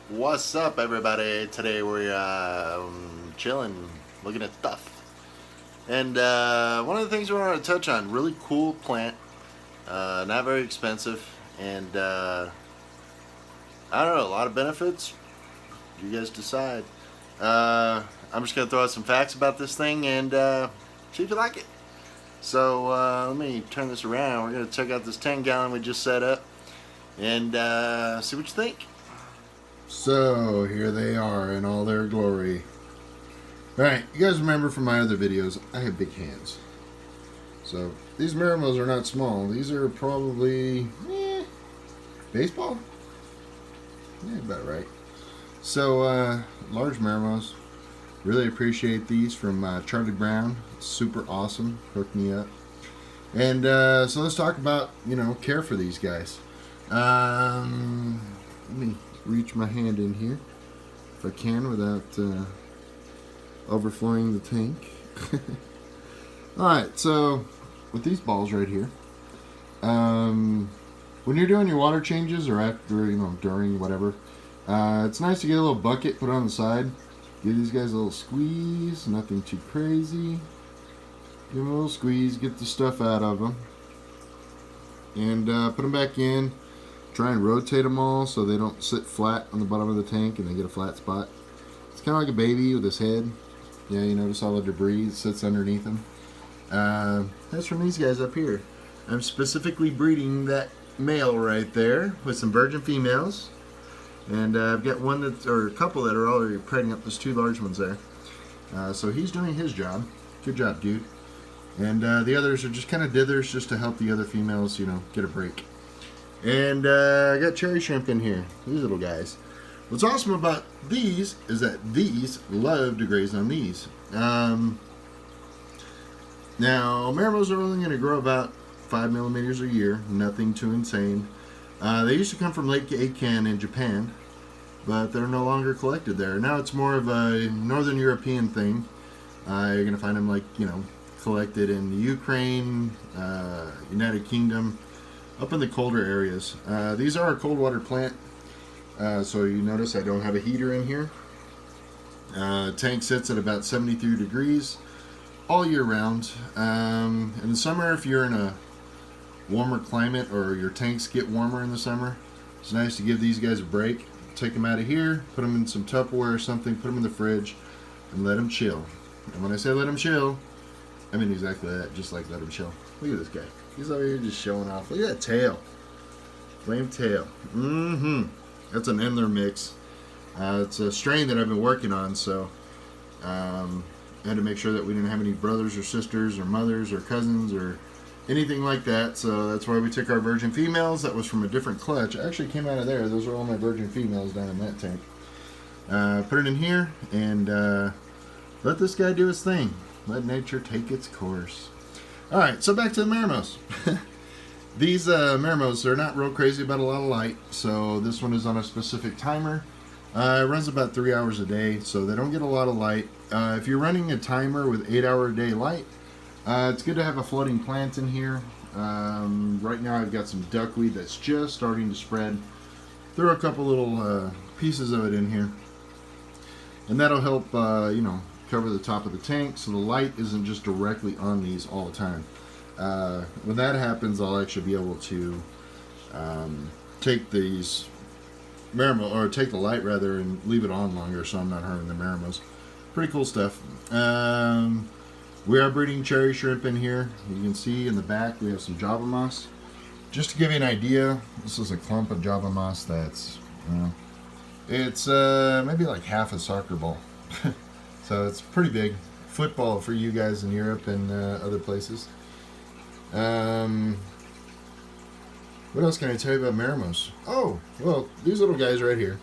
What's up, everybody? Today we're chilling, looking at stuff. And one of the things we want to touch on, really cool plant, not very expensive, and I don't know, a lot of benefits. You guys decide. I'm just going to throw out some facts about this thing and see if you like it. So let me turn this around. We're going to check out this 10-gallon we just set up and see what you think. So here they are in all their glory. Alright, you guys remember from my other videos, I have big hands. So these Marimos are not small. These are probably baseball? Yeah, about right. So large Marimos. Really appreciate these from Charlie Brown. Super awesome. Hooked me up. And so let's talk about, care for these guys. Let me reach my hand in here if I can without overflowing the tank. Alright, so with these balls right here, when you're doing your water changes or after, during whatever, it's nice to get a little bucket, put it on the side, give these guys a little squeeze, nothing too crazy. Give them a little squeeze, get the stuff out of them, and put them back in. Try and rotate them all so they don't sit flat on the bottom of the tank and they get a flat spot. It's kind of like a baby with his head. Yeah, you notice all the debris that sits underneath him. That's from these guys up here. I'm specifically breeding that male right there with some virgin females. And I've got one or a couple that are already pregnant. There's two large ones there. So he's doing his job. Good job, dude. And the others are just kind of dithers just to help the other females, get a break. And I got cherry shrimp in here. These little guys. What's awesome about these is that these love to graze on these. Now, Marimos are only going to grow about 5 millimeters a year. Nothing too insane. They used to come from Lake Aiken in Japan, but they're no longer collected there. Now it's more of a Northern European thing. You're going to find them collected in the Ukraine, United Kingdom, up in the colder areas. These are a cold water plant, so you notice I don't have a heater in here. Tank sits at about 73 degrees all year round. In the summer, if you're in a warmer climate or your tanks get warmer in the summer, it's nice to give these guys a break. Take them out of here, put them in some Tupperware or something, put them in the fridge, and let them chill. And when I say let them chill, I mean exactly that, just like let them chill. Look at this guy. He's over here just showing off. Look at that tail. Flame tail. That's an Endler mix. It's a strain that I've been working on, so I had to make sure that we didn't have any brothers or sisters or mothers or cousins or anything like that. So that's why we took our virgin females. That was from a different clutch. It actually came out of there. Those are all my virgin females down in that tank. Put it in here and let this guy do his thing. Let nature take its course. Alright, so back to the Marimos. These Marimos, they're not real crazy about a lot of light, so this one is on a specific timer. It runs about 3 hours a day, so they don't get a lot of light. If you're running a timer with 8-hour a day light, it's good to have a floating plant in here. Right now I've got some duckweed that's just starting to spread. Throw a couple little pieces of it in here. And that'll help, cover the top of the tank so the light isn't just directly on these all the time. When that happens, I'll actually be able to take these Marimo, or take the light rather, and leave it on longer so I'm not harming the Marimos. Pretty cool stuff. We are breeding cherry shrimp in here. You can see in the back we have some Java moss. Just to give you an idea, this is a clump of Java moss that's, it's maybe like half a soccer ball. So it's pretty big. Football for you guys in Europe and other places. What else can I tell you about Marimos? Oh, well, these little guys right here.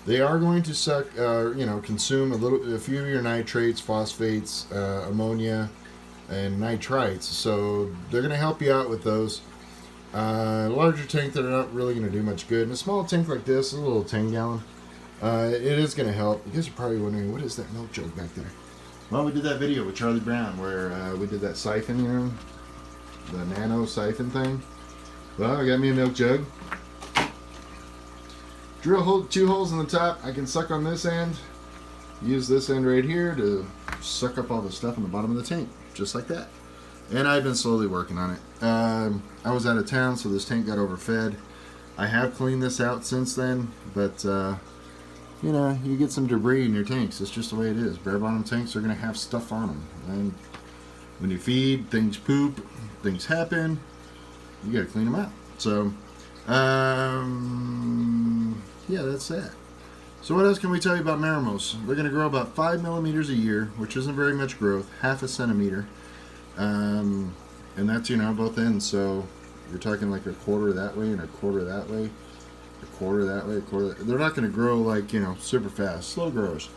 They are going to suck, consume a few of your nitrates, phosphates, ammonia, and nitrites. So they're going to help you out with those. A larger tank, they're not really going to do much good. In a small tank like this, a little 10-gallon, it is going to help. You guys are probably wondering, what is that milk jug back there? Well, we did that video with Charlie Brown where we did that siphon, the nano siphon thing. Well, I got me a milk jug. 2 holes in the top. I can suck on this end. Use this end right here to suck up all the stuff in the bottom of the tank, just like that. And I've been slowly working on it. I was out of town, so this tank got overfed. I have cleaned this out since then, but you know, you get some debris in your tanks. It's just the way it is. Bare bottom tanks are going to have stuff on them. And when you feed, things poop, things happen. You got to clean them out. So, yeah, that's that. So what else can we tell you about Marimos? They're going to grow about 5 millimeters a year, which isn't very much growth, half a centimeter. And that's, you know, both ends. So you're talking like a quarter that way and a quarter that way, a quarter that way, a quarter that way. They're not going to grow like, you know, super fast, slow growers.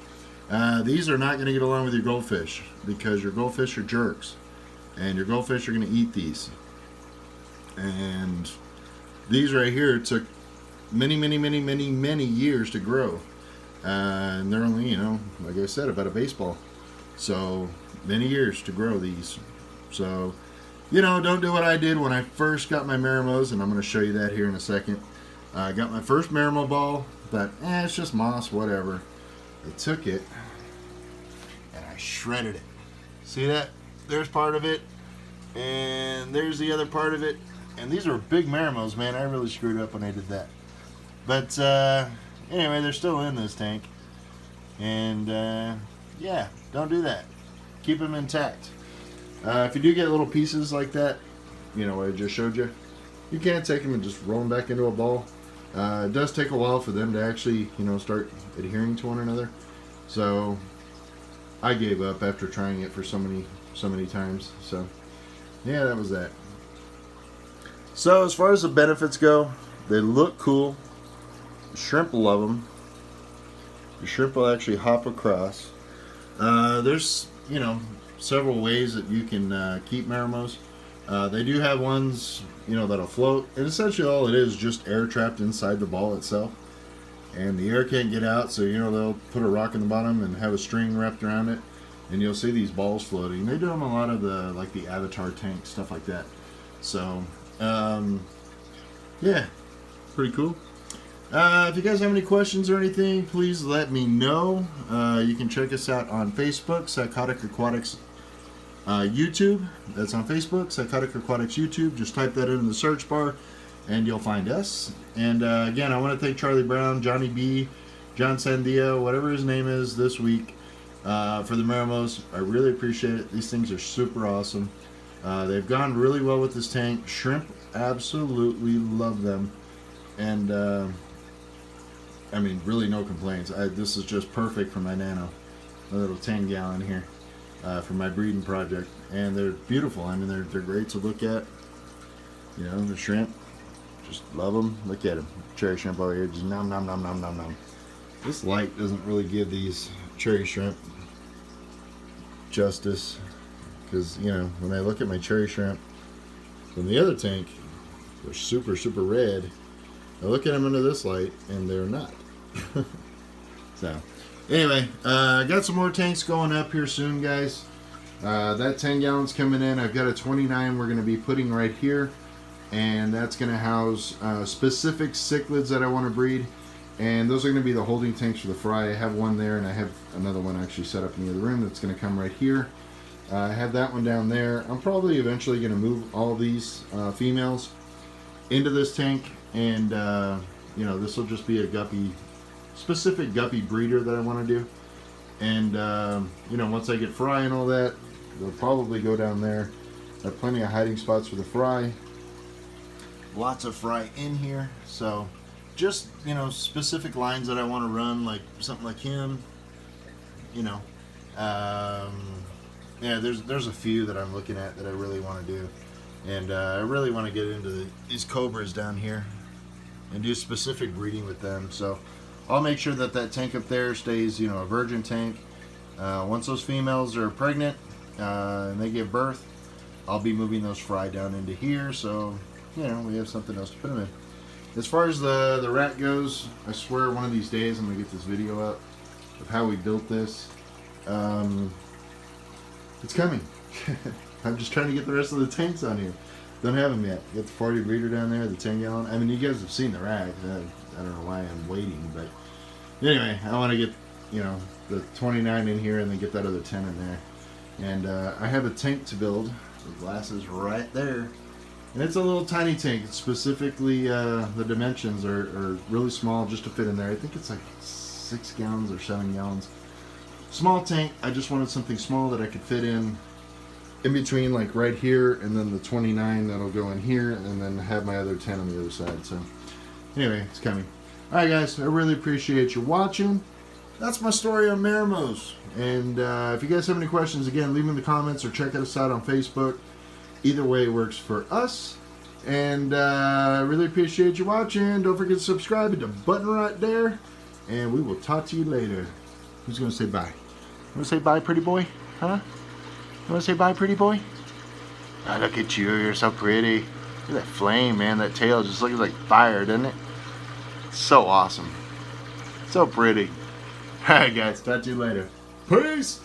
These are not going to get along with your goldfish because your goldfish are jerks. And your goldfish are going to eat these. And these right here took many years to grow. And they're only, you know, like I said, about a baseball. So many years to grow these. So, you know, don't do what I did when I first got my Marimos, and I'm going to show you that here in a second. I got my first Marimo ball, but it's just moss, whatever. I took it and I shredded it. See that? There's part of it, and there's the other part of it. And these are big Marimos, man. I really screwed up when I did that. But anyway, they're still in this tank. And yeah, don't do that. Keep them intact. If you do get little pieces like that, you know what I just showed you, you can't take them and just roll them back into a ball. It does take a while for them to actually, you know, start adhering to one another. So I gave up after trying it for so many times. So yeah, that was that. So as far as the benefits go, they look cool. Shrimp love them. The shrimp will actually hop across. There's, you know, several ways that you can keep Marimos. They do have ones, you know, that'll float. And essentially all it is just air trapped inside the ball itself. And the air can't get out, so, you know, they'll put a rock in the bottom and have a string wrapped around it. And you'll see these balls floating. They do them a lot of the, like the Avatar tanks, stuff like that. So, yeah, pretty cool. If you guys have any questions or anything, please let me know. You can check us out on Facebook, Psychotic Aquatics YouTube. That's on Facebook, Psychotic Aquatics YouTube. Just type that in the search bar and you'll find us. And again, I want to thank Charlie Brown, Johnny B, John Sandia, whatever his name is this week, for the Marimos. I really appreciate it. These things are super awesome. They've gone really well with this tank. Shrimp absolutely love them. And I mean, really no complaints. This is just perfect for my nano, my little 10-gallon here, for my breeding project. And they're beautiful. I mean, they're great to look at. You know, the shrimp, just love them. Look at them, cherry shrimp over here, just nom nom nom nom nom nom. This light doesn't really give these cherry shrimp justice, because, you know, when I look at my cherry shrimp from the other tank, they're super red. I look at them under this light and they're not. So anyway, I got some more tanks going up here soon, guys. That 10 gallons coming in. I've got a 29 we're going to be putting right here, and that's going to house specific cichlids that I want to breed, and those are going to be the holding tanks for the fry. I have one there, and I have another one actually set up in the other room that's going to come right here. I have that one down there. I'm probably eventually going to move all these females into this tank, and you know, this will just be a specific guppy breeder that I want to do. And you know, once I get fry and all that, they'll probably go down there. I have plenty of hiding spots for the fry. Lots of fry in here. So just, you know, specific lines that I want to run, like something like him, you know. Yeah, there's a few that I'm looking at that I really want to do. And I really want to get into these cobras down here and do specific breeding with them. So I'll make sure that that tank up there stays, you know, a virgin tank. Once those females are pregnant and they give birth, I'll be moving those fry down into here, so, you know, we have something else to put them in. As far as the rat goes, I swear one of these days I'm going to get this video up of how we built this. It's coming. I'm just trying to get the rest of the tanks on here. Don't have them yet. Got the 40 breeder down there, the 10 gallon. I mean, you guys have seen the rack. I don't know why I'm waiting, but anyway, I want to get, you know, the 29 in here and then get that other 10 in there. And I have a tank to build. The glass is right there. And it's a little tiny tank. It's specifically, the dimensions are really small just to fit in there. I think it's like 6 gallons or 7 gallons. Small tank. I just wanted something small that I could fit in between, like right here, and then the 29 that'll go in here, and then have my other 10 on the other side. So anyway, it's coming. Alright guys, I really appreciate you watching. That's my story on Marimos. And if you guys have any questions, again, leave them in the comments or check us out on Facebook. Either way works for us. And I really appreciate you watching. Don't forget to subscribe. Hit the button right there. And we will talk to you later. Who's going to say bye? You want to say bye, pretty boy? Huh? You want to say bye, pretty boy? Oh, look at you. You're so pretty. Look at that flame, man. That tail just looks like fire, doesn't it? So awesome. So pretty. Alright, guys. Talk to you later. Peace!